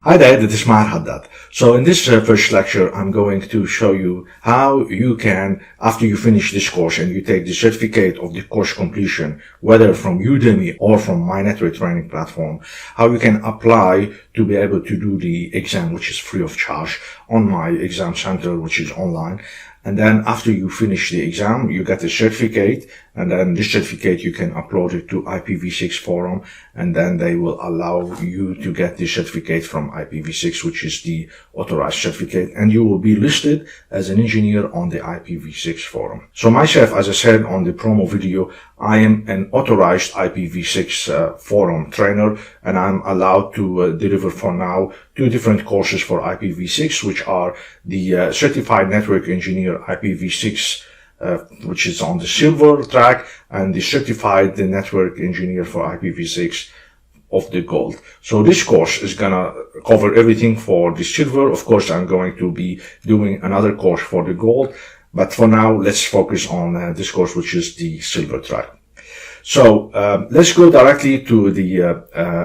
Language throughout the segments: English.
Hi there, this is Mahar Haddad. So in this first lecture, I'm going to show you how you can, after you finish this course and you take the certificate of the course completion, whether from Udemy or from my network training platform, how you can apply to be able to do the exam, which is free of charge, on my exam center, which is online. And then after you finish the exam, you get a certificate, and then this certificate you can upload it to IPv6 forum, and then they will allow you to get the certificate from IPv6, which is the authorized certificate, and you will be listed as an engineer on the IPv6 forum. So myself, as I said on the promo video, I am an authorized IPv6 forum trainer, and I'm allowed to deliver for now 2 different courses for IPv6, which are the Certified Network Engineer IPv6, which is on the silver track, and the Certified Network Engineer for IPv6 of the gold. So this course is gonna cover everything for the silver. Of course, I'm going to be doing another course for the gold, but for now, let's focus on this course, which is the silver track. So let's go directly to the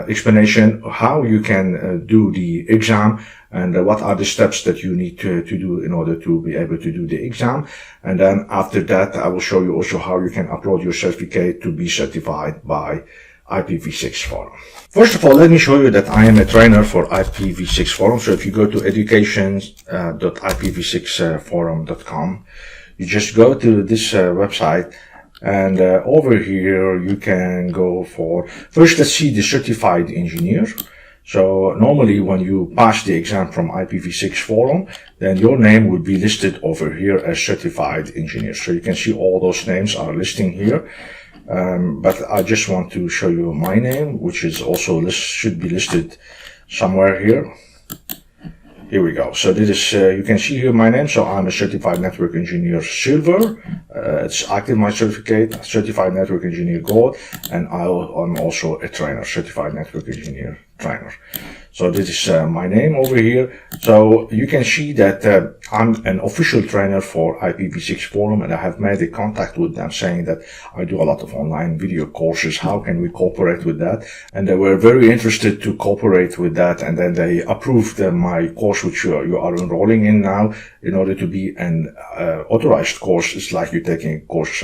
explanation how you can do the exam and what are the steps that you need to do in order to be able to do the exam. And then after that, I will show you also how you can upload your certificate to be certified by IPv6 forum. First of all, let me show you that I am a trainer for IPv6 forum. So if you go to education.ipv6forum.com, you just go to this website, and over here you can go for, first let's see the certified engineer. So normally when you pass the exam from IPv6 forum, then your name would be listed over here as certified engineer. So you can see all those names are listing here. But I just want to show you my name, which is also should be listed somewhere here. Here we go. So this is, you can see here my name. So I'm a Certified Network Engineer Silver. It's active, my certificate, Certified Network Engineer Gold, and I'm also a trainer, Certified Network Engineer Trainer. So this is my name over here. So you can see that I'm an official trainer for IPv6 forum, and I have made a contact with them saying that I do a lot of online video courses. How can we cooperate with that? And they were very interested to cooperate with that. And then they approved my course, which you are enrolling in now. In order to be an authorized course, it's like you're taking a course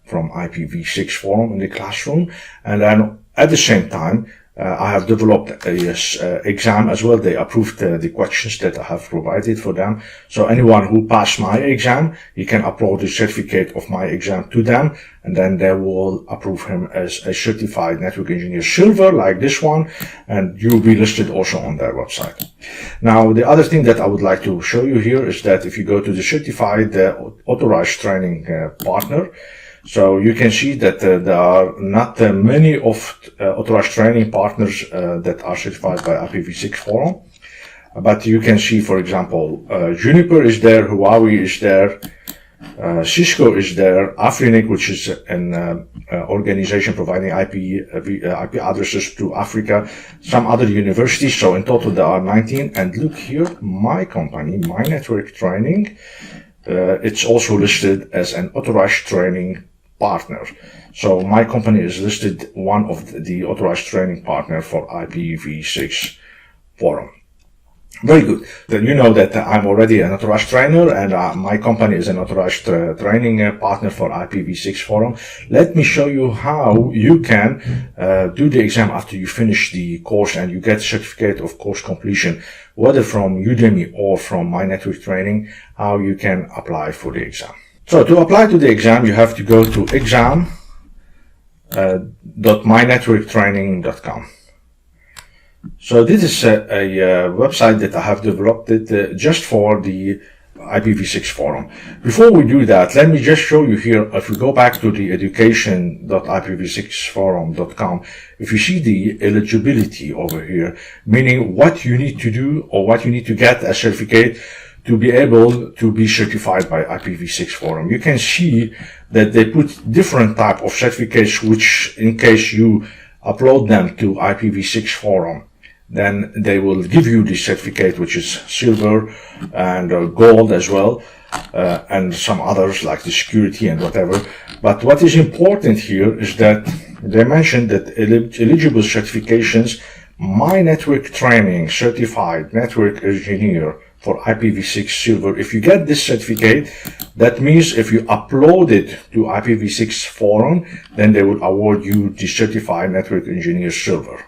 from IPv6 forum in the classroom. And then at the same time, I have developed a exam as well. They approved the questions that I have provided for them. So anyone who passed my exam, he can upload the certificate of my exam to them, and then they will approve him as a Certified Network Engineer Silver, like this one, and you'll be listed also on their website. Now, the other thing that I would like to show you here is that if you go to the Certified Authorized Training Partner, so you can see that there are not many of authorized training partners that are certified by IPv6 forum. But you can see, for example, Juniper is there, Huawei is there, Cisco is there, Afrinic, which is an organization providing IP addresses to Africa, some other universities. So in total there are 19. And look here, my company, My Network Training, it's also listed as an authorized training partner. So my company is listed one of the authorized training partner for IPv6 forum. Very good. Then you know that I'm already an authorized trainer, and my company is an authorized training partner for IPv6 forum. Let me show you how you can do the exam after you finish the course and you get certificate of course completion, whether from Udemy or from My Network Training, how you can apply for the exam. So to apply to the exam, you have to go to exam.mynetworktraining.com. So this is a website that I have developed just for the IPv6 forum. Before we do that, let me just show you here, if we go back to the education.ipv6forum.com, if you see the eligibility over here, meaning what you need to do or what you need to get as certificate to be able to be certified by IPv6 forum. You can see that they put different type of certificates, which in case you upload them to IPv6 forum, then they will give you the certificate, which is silver and gold as well, and some others like the security and whatever. But what is important here is that they mentioned that eligible certifications My Network Training Certified Network Engineer for IPv6 Silver. If you get this certificate, that means if you upload it to IPv6 forum, then they will award you the Certified Network Engineer Silver.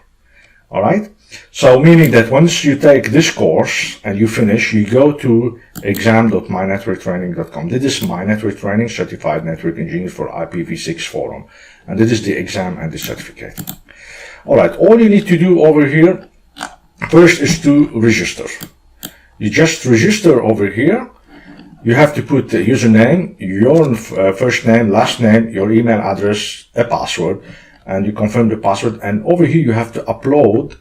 All right. So meaning that once you take this course and you finish, you go to exam.mynetworktraining.com. This is My Network Training Certified Network Engineer for IPv6 forum. And this is the exam and the certificate. All right. All you need to do over here first is to register. You just register over here. You have to put the username, your first name, last name, your email address, a password, and you confirm the password. And over here you have to upload.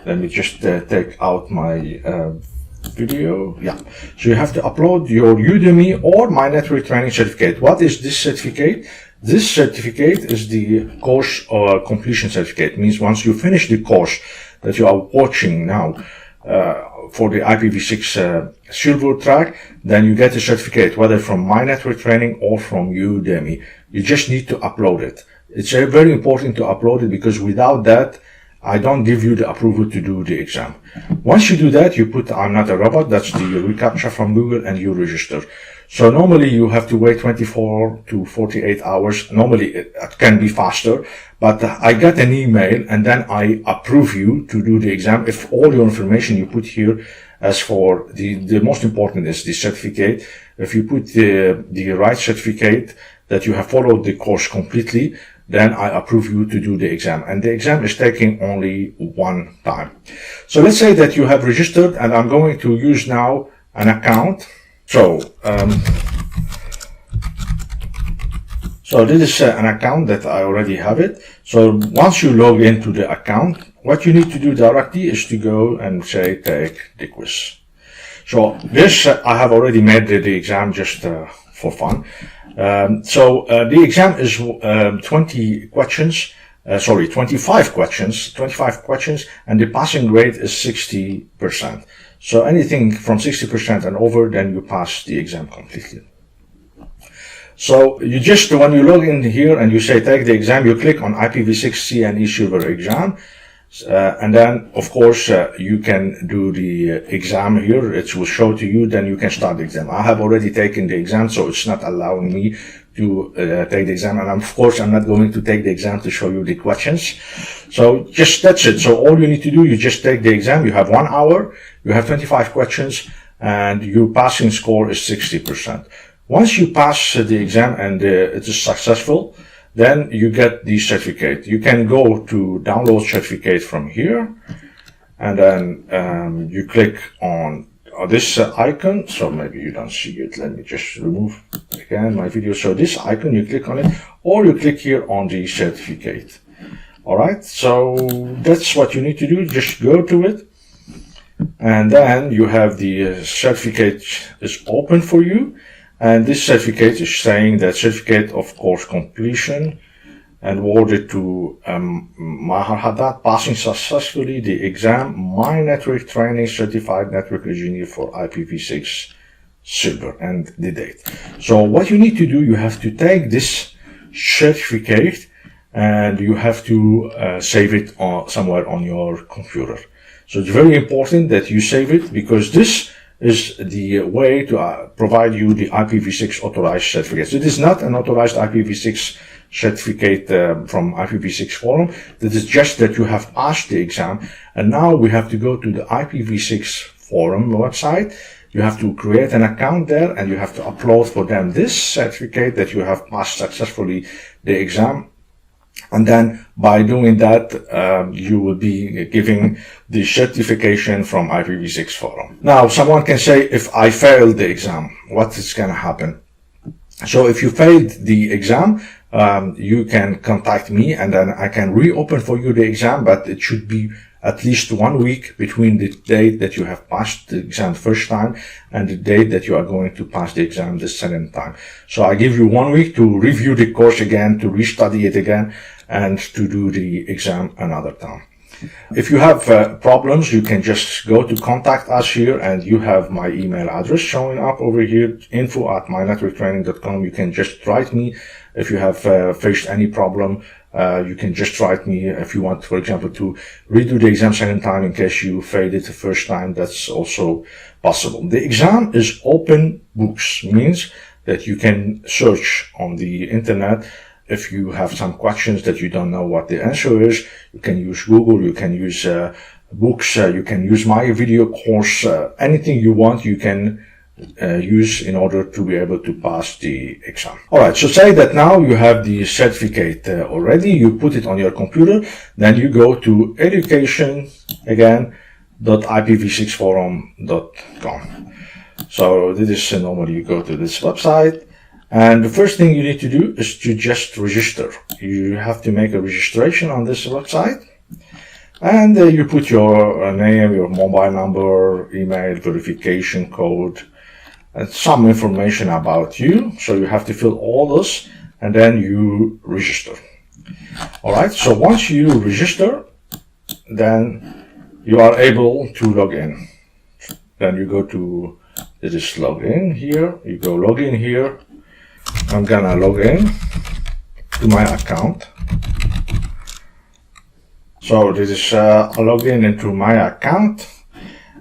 Let me just take out my video. Yeah. So you have to upload your Udemy or My Network Training certificate. What is this certificate? This certificate is the course completion certificate. It means once you finish the course that you are watching now for the IPv6 Silver track, then you get a certificate, whether from My Network Training or from Udemy. You just need to upload it. It's very important to upload it because without that, I don't give you the approval to do the exam. Once you do that, you put I'm not a robot, that's the reCAPTCHA from Google, and you register. So normally you have to wait 24 to 48 hours. Normally it can be faster, but I get an email and then I approve you to do the exam if all your information you put here. As for the most important is the certificate. If you put the right certificate that you have followed the course completely, then I approve you to do the exam. And the exam is taking only one time. So let's say that you have registered, and I'm going to use now an account. So this is an account that I already have it. So once you log into the account, what you need to do directly is to go and say, take the quiz. So this, I have already made the exam just for fun. The exam is 25 questions, and the passing rate is 60%. So anything from 60% and over, then you pass the exam completely. So you just, when you log in here and you say take the exam, you click on IPv6 CNE Silver exam. And then, of course, you can do the exam here. It will show to you, then you can start the exam. I have already taken the exam, so it's not allowing me to take the exam. And of course, I'm not going to take the exam to show you the questions. So just that's it. So all you need to do, you just take the exam. You have 1 hour, you have 25 questions, and your passing score is 60%. Once you pass the exam and it is successful, then you get the certificate. You can go to download certificate from here, and then you click on this icon. So maybe you don't see it. Let me just remove again my video. So this icon, you click on it, or you click here on the certificate. All right. So that's what you need to do. Just go to it, and then you have the certificate is open for you. And this certificate is saying that certificate of course completion and awarded to Mahar Haddad, passing successfully the exam, My Network Training Certified Network Engineer for IPv6 Silver, and the date. So what you need to do, you have to take this certificate and you have to save it somewhere on your computer. So it's very important that you save it, because this is the way to provide you the IPv6 authorized certificates. It is not an authorized IPv6 certificate from IPv6 forum. That is just that you have passed the exam, and now we have to go to the IPv6 forum website. You have to create an account there, and you have to upload for them this certificate that you have passed successfully the exam. And then by doing that, you will be giving the certification from IPv6 forum. Now, someone can say, if I failed the exam, what is going to happen? So if you failed the exam, you can contact me, and then I can reopen for you the exam, but it should be at least 1 week between the date that you have passed the exam first time and the date that you are going to pass the exam the second time. So I give you 1 week to review the course again, to restudy it again, and to do the exam another time. If you have problems, you can just go to contact us here, and you have my email address showing up over here, info@mynetworktraining.com. You can just write me if you have faced any problem You can just write me if you want, for example, to redo the exam second time in case you failed it the first time. That's also possible. The exam is open books, means that you can search on the internet. If you have some questions that you don't know what the answer is, you can use Google, you can use books, you can use my video course, anything you want you can use in order to be able to pass the exam. Alright, so say that now you have the certificate already, you put it on your computer, then you go to education, again, .ipv6forum.com. So this is normally you go to this website, and the first thing you need to do is to just register. You have to make a registration on this website. And you put your name, your mobile number, email, verification code, and some information about you. So you have to fill all this, and then you register. Alright, so once you register, then you are able to log in. Then you go to this login here, you go log in here. I'm gonna log in to my account. So this is a login into my account,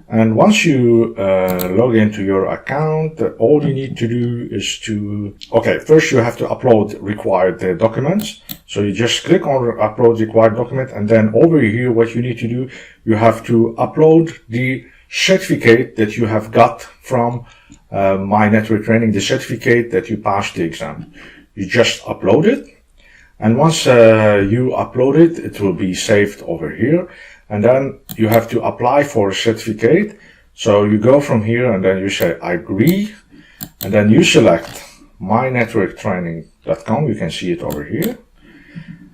and once you log into your account, all you need to do is to, first you have to upload required documents. So you just click on upload required document, and then over here what you need to do, you have to upload the certificate that you have got from my network training, the certificate that you passed the exam. You just upload it. And once you upload it, it will be saved over here. And then you have to apply for a certificate. So you go from here and then you say, I agree. And then you select mynetworktraining.com. You can see it over here.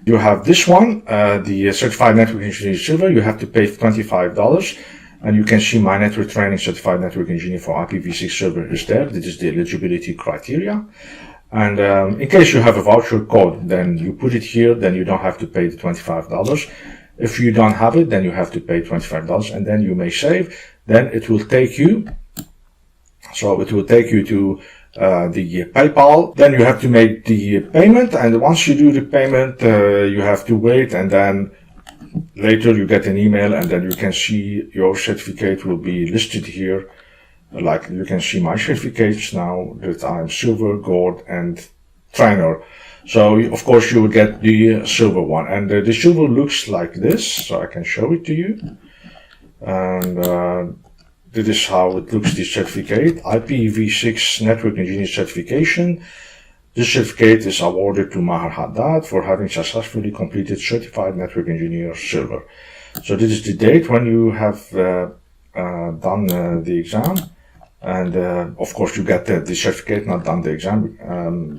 You have this one, the Certified Network Engineer Silver. You have to pay $25. And you can see my network training Certified Network Engineer for IPv6 Server is there. This is the eligibility criteria. And in case you have a voucher code, then you put it here, then you don't have to pay the $25. If you don't have it, then you have to pay $25, and then you may save. Then it will take you, so it will take you to the PayPal. Then you have to make the payment, and once you do the payment, you have to wait, and then later you get an email, and then you can see your certificate will be listed here. Like you can see my certificates now that I'm silver, gold, and trainer. So of course you will get the silver one, and the silver looks like this. So I can show it to you. And this is how it looks. The certificate, IPv6 Network Engineer certification. This certificate is awarded to Maher Haddad for having successfully completed Certified Network Engineer Silver. So this is the date when you have done the exam. And of course you get the certificate, not done the exam,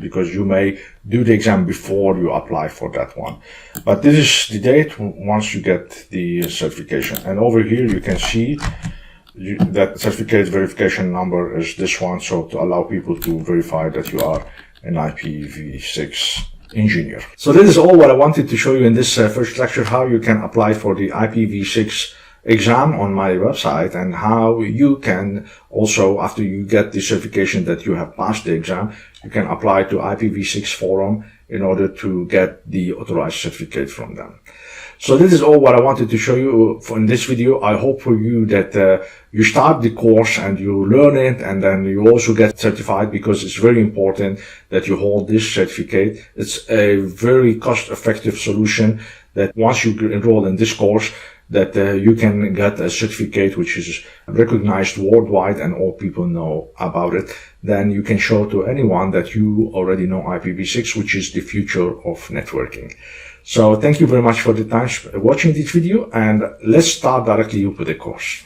because you may do the exam before you apply for that one. But this is the date once you get the certification. And over here you can see that certificate verification number is this one, so to allow people to verify that you are an IPv6 engineer. So this is all what I wanted to show you in this first lecture, how you can apply for the IPv6 exam on my website, and how you can also, after you get the certification that you have passed the exam, you can apply to IPv6 forum in order to get the authorized certificate from them. So this is all what I wanted to show you in this video. I hope for you that you start the course and you learn it, and then you also get certified, because it's very important that you hold this certificate. It's a very cost-effective solution that once you enroll in this course, that you can get a certificate which is recognized worldwide and all people know about it. Then you can show to anyone that you already know IPv6, which is the future of networking. So thank you very much for the time watching this video, and let's start directly with the course.